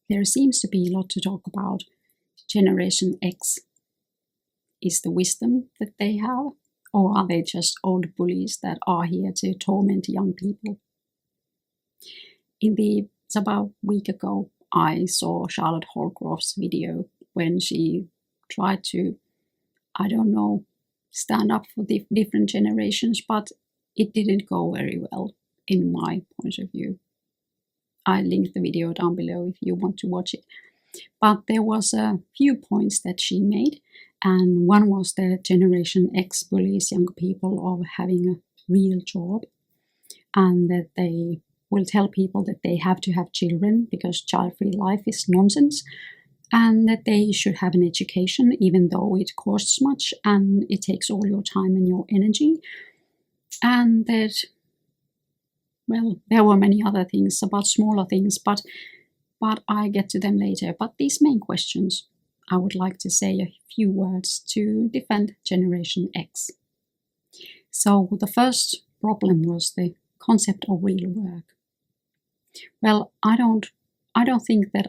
there seems to be a lot to talk about. Generation X, is the wisdom that they have, or are they just old bullies that are here to torment young people? It's about a week ago, I saw Charlotte Holcroft's video when she tried to, I don't know, stand up for the different generations, but it didn't go very well in my point of view. I linked the video down below if you want to watch it. But there was a few points that she made, and one was that Generation X bullies young people of having a real job, and that they will tell people that they have to have children because child-free life is nonsense, and that they should have an education even though it costs much and it takes all your time and your energy, and that, well, there were many other things about smaller things, but I get to them later. But these main questions, I would like to say a few words to defend Generation X. So the first problem was the concept of real work. Well, I don't think that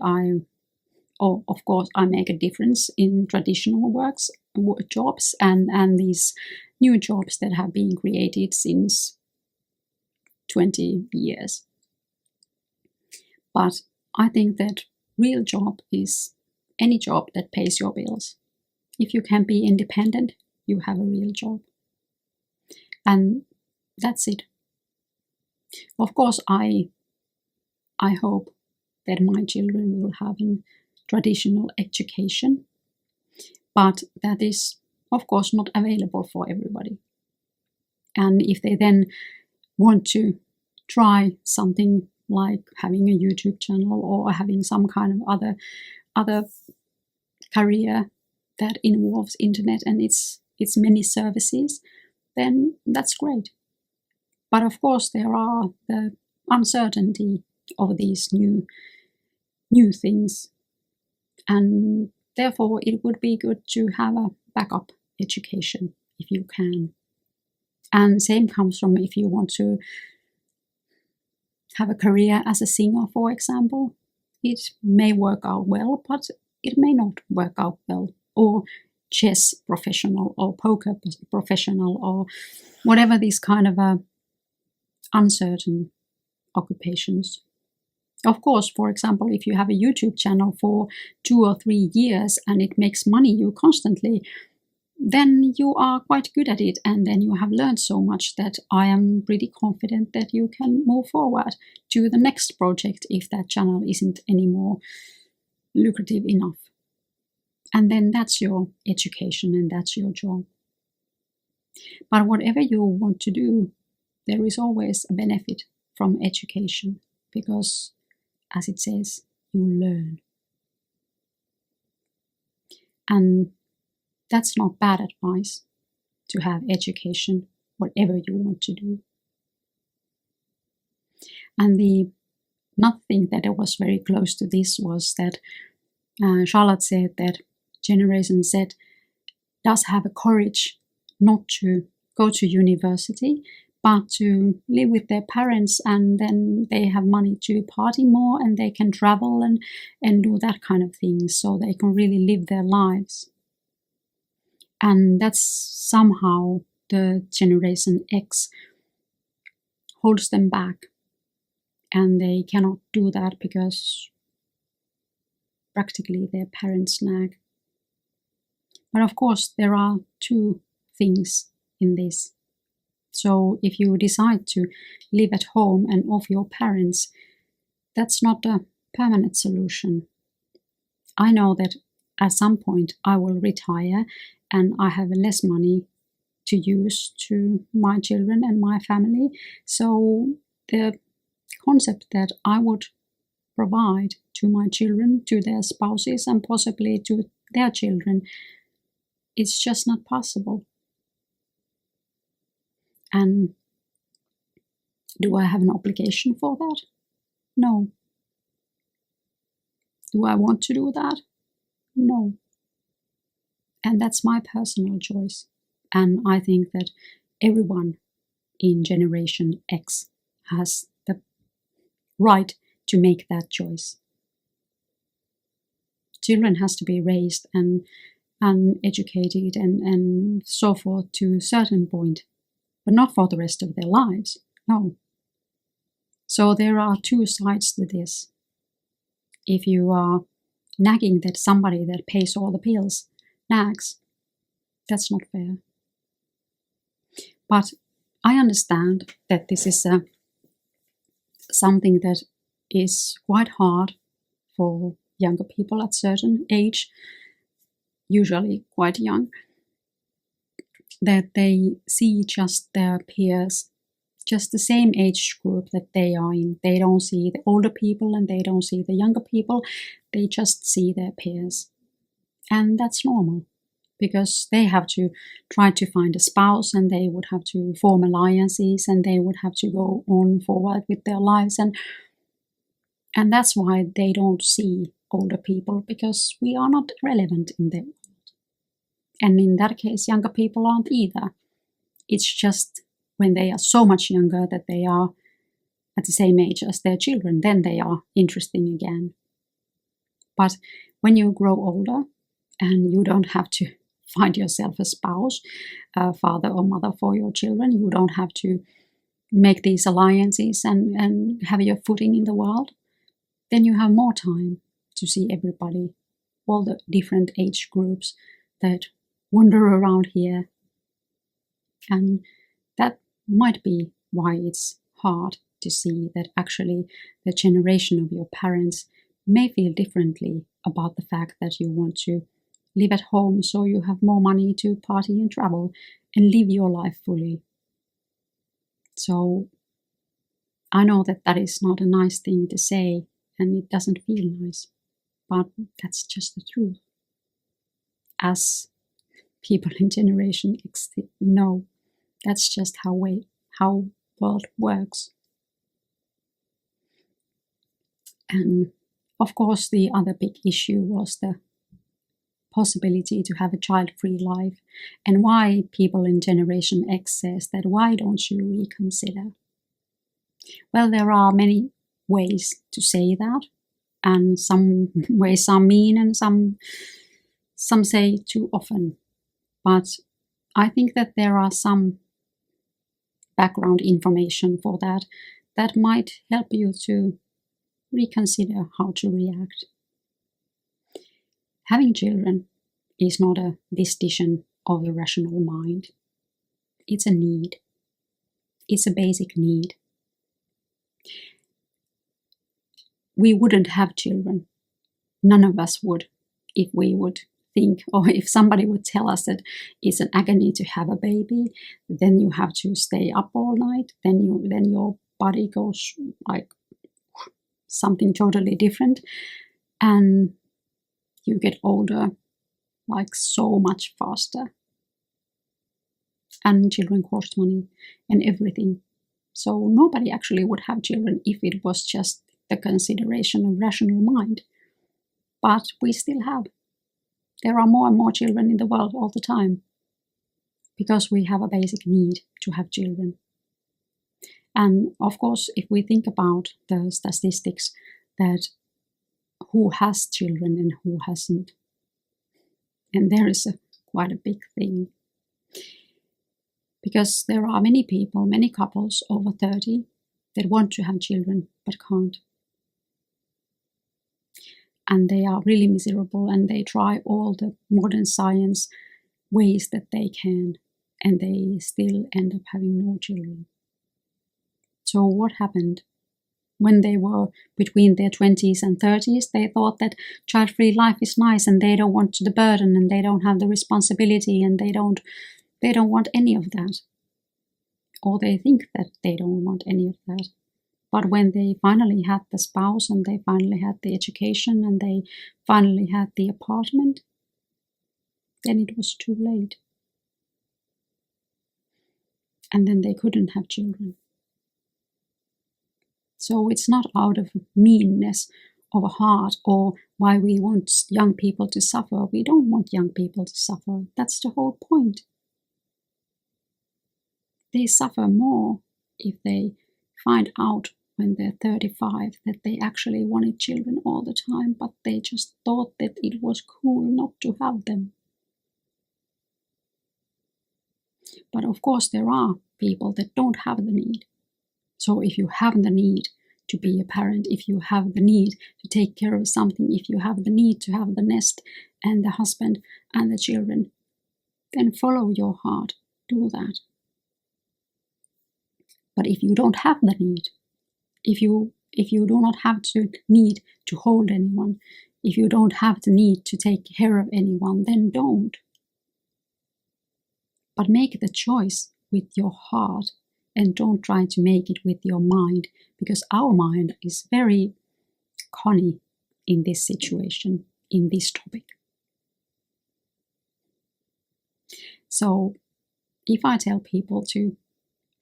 of course I make a difference in traditional jobs and these new jobs that have been created since 20 years. But I think that real job is any job that pays your bills. If you can be independent, you have a real job. And that's it. Of course, I hope that my children will have a traditional education, but that is, of course, not available for everybody. And if they then want to try something like having a YouTube channel or having some kind of other career that involves internet and its many services, then that's great. But of course there are the uncertainty of these new things, and therefore it would be good to have a backup education if you can. And same comes from if you want to have a career as a singer, for example. It may work out well, but it may not work out well. Or chess professional, or poker professional, or whatever these kind of uncertain occupations. Of course, for example, if you have a YouTube channel for 2 or 3 years and it makes money you constantly, then you are quite good at it, and then you have learned so much that I am pretty confident that you can move forward to the next project if that channel isn't anymore lucrative enough. And then that's your education and that's your job. But whatever you want to do, there is always a benefit from education, because, as it says, you learn. And that's not bad advice, to have education, whatever you want to do. And another thing that was very close to this was that Charlotte said that Generation Z does have a courage not to go to university, but to live with their parents, and then they have money to party more and they can travel and do that kind of thing, so they can really live their lives. And that's somehow the Generation X holds them back, and they cannot do that because practically their parents nag. But of course there are two things in this. So if you decide to live at home and off your parents, that's not a permanent solution. I know that at some point I will retire and I have less money to use to my children and my family. So the concept that I would provide to my children, to their spouses, and possibly to their children, it's just not possible. And do I have an obligation for that? No. Do I want to do that? No. And that's my personal choice. And I think that everyone in Generation X has the right to make that choice. children has to be raised and educated and so forth to a certain point, but not for the rest of their lives. No. So there are two sides to this. If you are nagging that somebody that pays all the bills nags, that's not fair. But I understand that this is something that is quite hard for younger people at certain age, usually quite young, that they see just their peers, just the same age group that they are in. They don't see the older people and they don't see the younger people. They just see their peers. And that's normal, because they have to try to find a spouse and they would have to form alliances and they would have to go on forward with their lives. And that's why they don't see older people, because we are not relevant in their world. And in that case, younger people aren't either. It's just when they are so much younger that they are at the same age as their children, then they are interesting again. But when you grow older and you don't have to find yourself a spouse, a father or mother for your children, you don't have to make these alliances and have your footing in the world, then you have more time to see everybody, all the different age groups that wander around here. And that might be why it's hard to see that actually the generation of your parents may feel differently about the fact that you want to live at home so you have more money to party and travel and live your life fully. So I know that that is not a nice thing to say and it doesn't feel nice, but that's just the truth. As people in Generation X know, that's just how world works. And of course, the other big issue was the possibility to have a child-free life, and why people in Generation X says that, why don't you reconsider? Well, there are many ways to say that, and some ways are mean and some say too often. But I think that there are some background information for that might help you to reconsider how to react. Having children is not a decision of the rational mind. It's a need. It's a basic need. We wouldn't have children. None of us would, if we would think, or if somebody would tell us that it's an agony to have a baby, then you have to stay up all night, then your body goes like something totally different, and you get older like so much faster. And children cost money and everything. So nobody actually would have children if it was just the consideration of rational mind. But we still have. There are more and more children in the world all the time, because we have a basic need to have children. And of course, if we think about the statistics that who has children and who hasn't, and there is quite a big thing. Because there are many people, many couples over 30 that want to have children but can't. And they are really miserable and they try all the modern science ways that they can, and they still end up having no children. So what happened? When they were between their 20s and 30s, they thought that child-free life is nice and they don't want the burden and they don't have the responsibility and they don't want any of that. Or they think that they don't want any of that. But when they finally had the spouse and they finally had the education and they finally had the apartment, then it was too late. And then they couldn't have children. So it's not out of meanness of a heart or why we want young people to suffer. We don't want young people to suffer. That's the whole point. They suffer more if they find out when they're 35 that they actually wanted children all the time, but they just thought that it was cool not to have them. But of course, there are people that don't have the need. So if you have the need to be a parent, if you have the need to take care of something, if you have the need to have the nest and the husband and the children, then follow your heart, do that. But if you don't have the need, if you do not have to need to hold anyone, if you don't have the need to take care of anyone, then don't. But make the choice with your heart and don't try to make it with your mind, because our mind is very cunning in this situation, in this topic. So if I tell people to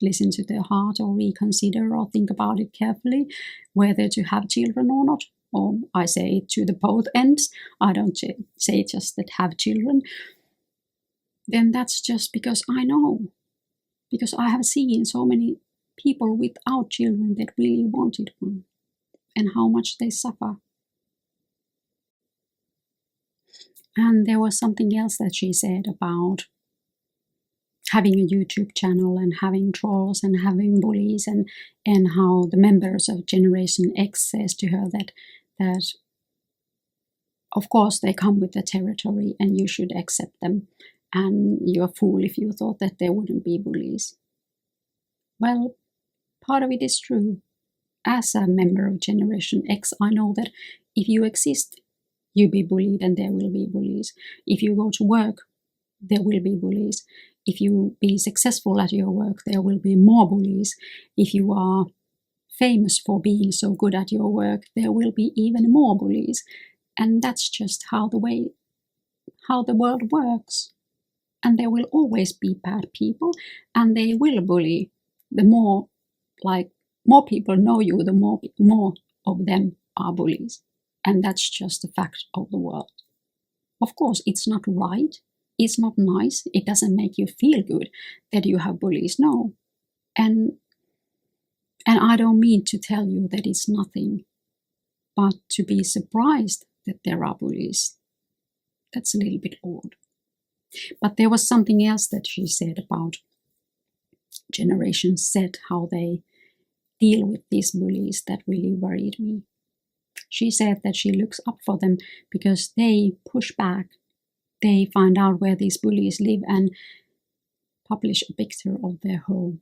listen to their heart or reconsider or think about it carefully, whether to have children or not, or I say it to the both ends, I don't say just that have children, then that's just because I know. Because I have seen so many people without children that really wanted one, and how much they suffer. And there was something else that she said about having a YouTube channel and having trolls and having bullies, and how the members of Generation X says to her that of course they come with the territory and you should accept them, and you're a fool if you thought that there wouldn't be bullies. Well, part of it is true. As a member of Generation X, I know that if you exist, you'll be bullied and there will be bullies. If you go to work, there will be bullies. If you be successful at your work, there will be more bullies. If you are famous for being so good at your work, there will be even more bullies. And that's just how the world works. And there will always be bad people, and they will bully. The more people know you, the more of them are bullies. And that's just a fact of the world. Of course, it's not right. It's not nice. It doesn't make you feel good that you have bullies. No. And I don't mean to tell you that it's nothing, but to be surprised that there are bullies, that's a little bit odd. But there was something else that she said about Generation Z, how they deal with these bullies, that really worried me. She said that she looks up for them because they push back. They find out where these bullies live and publish a picture of their home.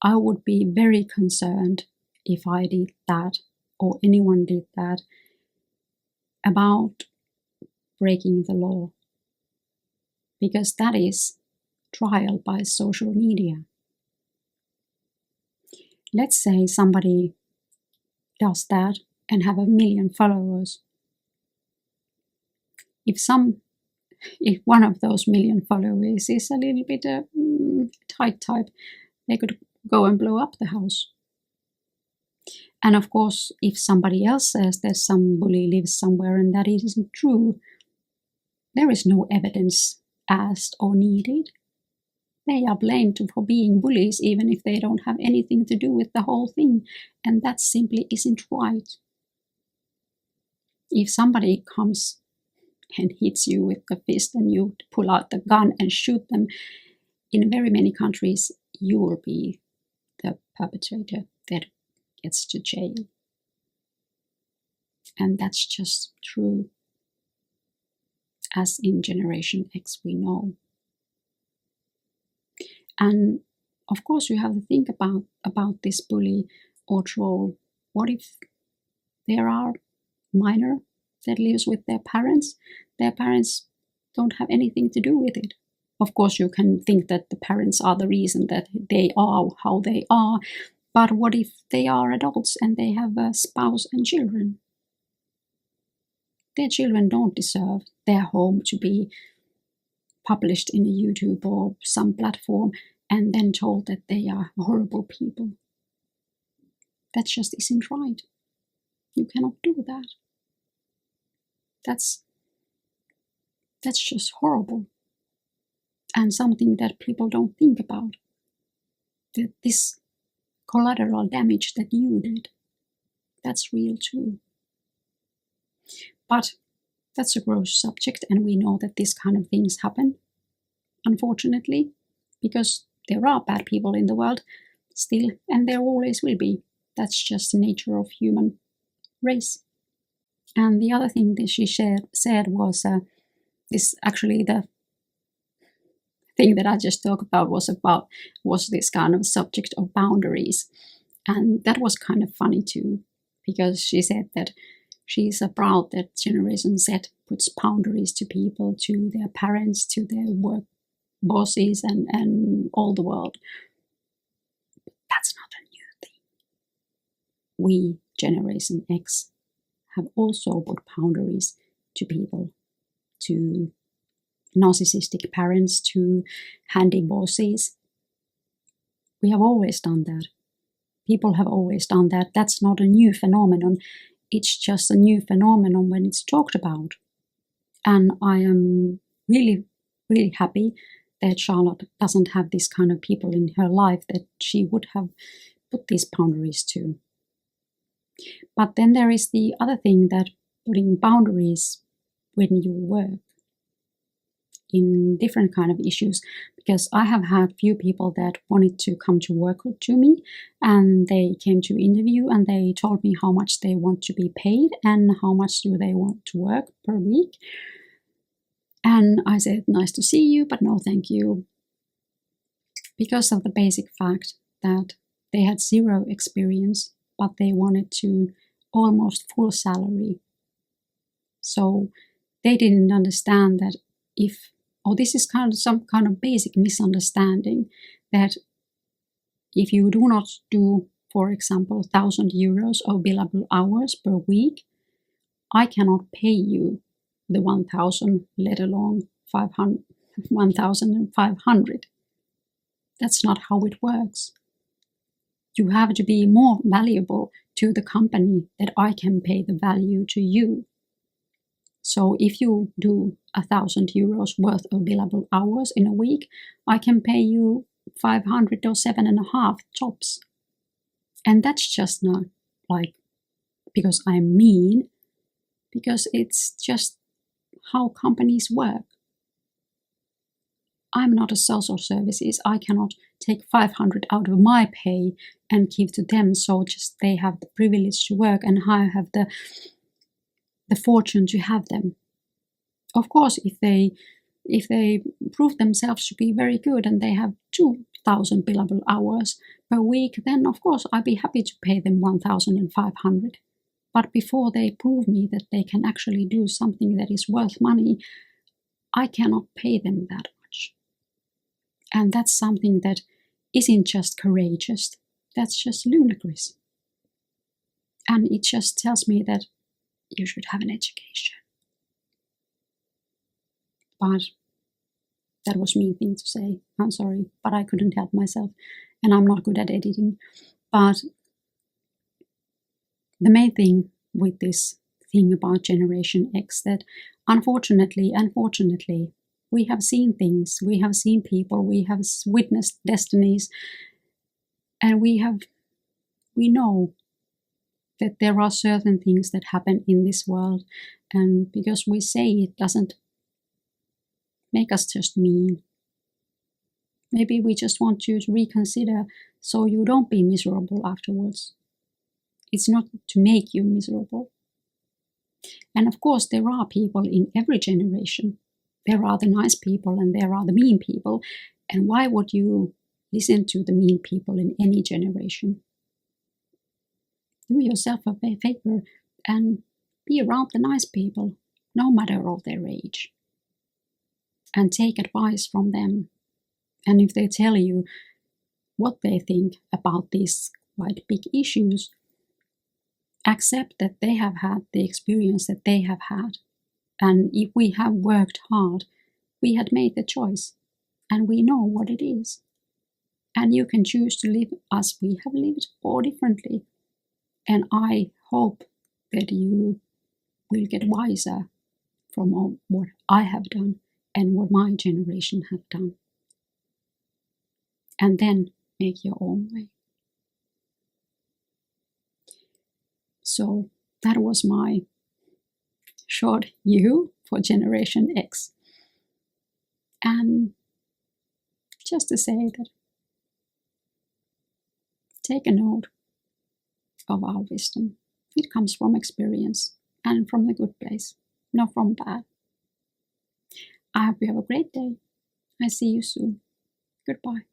I would be very concerned if I did that or anyone did that about breaking the law, because that is trial by social media. Let's say somebody does that and have 1 million followers. If one of those 1 million followers is a little bit tight type, they could go and blow up the house. And of course, if somebody else says that some bully lives somewhere and that it isn't true, there is no evidence asked or needed. They are blamed for being bullies even if they don't have anything to do with the whole thing, and that simply isn't right. If somebody comes and hits you with the fist and you pull out the gun and shoot them, in very many countries you will be the perpetrator that gets to jail. And that's just true. As in Generation X we know. And of course you have to think about this bully or troll. What if there are minor that lives with their parents? Their parents don't have anything to do with it. Of course you can think that the parents are the reason that they are how they are, but what if they are adults and they have a spouse and children? Their children don't deserve their home to be published in a YouTube or some platform and then told that they are horrible people. That just isn't right. You cannot do that. That's just horrible. And something that people don't think about. that this collateral damage that you did, that's real too. But that's a gross subject, and we know that this kind of things happen, unfortunately, because there are bad people in the world still, and there always will be. That's just the nature of human race. And the other thing that she said was this, actually the thing that I just talked about was this kind of subject of boundaries. And that was kind of funny too, because she said that she's proud that Generation Z puts boundaries to people, to their parents, to their work bosses, and all the world. That's not a new thing. We, Generation X, have also put boundaries to people, to narcissistic parents, to handy bosses. We have always done that. People have always done that. That's not a new phenomenon. It's just a new phenomenon when it's talked about. And I am really, really happy that Charlotte doesn't have this kind of people in her life that she would have put these boundaries to. But then there is the other thing, that putting boundaries when you work in different kind of issues, because I have had few people that wanted to come to work to me, and they came to interview and they told me how much they want to be paid and how much do they want to work per week. And I said, nice to see you, but no thank you, because of the basic fact that they had zero experience, but they wanted to almost full salary. So they didn't understand that this is kind of some kind of basic misunderstanding, that if you do not do, for example, 1,000 euros of billable hours per week, I cannot pay you the 1,000, let alone 1,500. That's not how it works. You have to be more valuable to the company that I can pay the value to you. So if you do 1,000 euros worth of billable hours in a week, I can pay you 500 or 7.5 tops. And that's just not like because I'm mean, because it's just how companies work. I'm not a social services. I cannot take 500 out of my pay and give to them, so just they have the privilege to work and I have the fortune to have them. Of course, if they prove themselves to be very good and they have 2,000 billable hours per week, then of course I'd be happy to pay them 1,500. But before they prove me that they can actually do something that is worth money, I cannot pay them that much. And that's something that isn't just courageous, that's just ludicrous. And it just tells me that you should have an education. But that was a mean thing to say. I'm sorry, but I couldn't help myself. And I'm not good at editing. But the main thing with this thing about Generation X, that unfortunately, we have seen things, we have seen people, we have witnessed destinies, and we know that there are certain things that happen in this world, and because we say it doesn't make us just mean. Maybe we just want you to reconsider so you don't be miserable afterwards. It's not to make you miserable. And of course, there are people in every generation. There are the nice people and there are the mean people. And why would you listen to the mean people in any generation? Do yourself a favor and be around the nice people, no matter of their age. And take advice from them. And if they tell you what they think about these quite big issues, accept that they have had the experience that they have had. And if we have worked hard, we had made the choice and we know what it is. And you can choose to live as we have lived or differently. And I hope that you will get wiser from what I have done and what my generation have done. And then make your own way. So that was my short you for Generation X. And just to say that, take a note of our wisdom. It comes from experience and from the good place, not from bad. I hope you have a great day. I see you soon. Goodbye.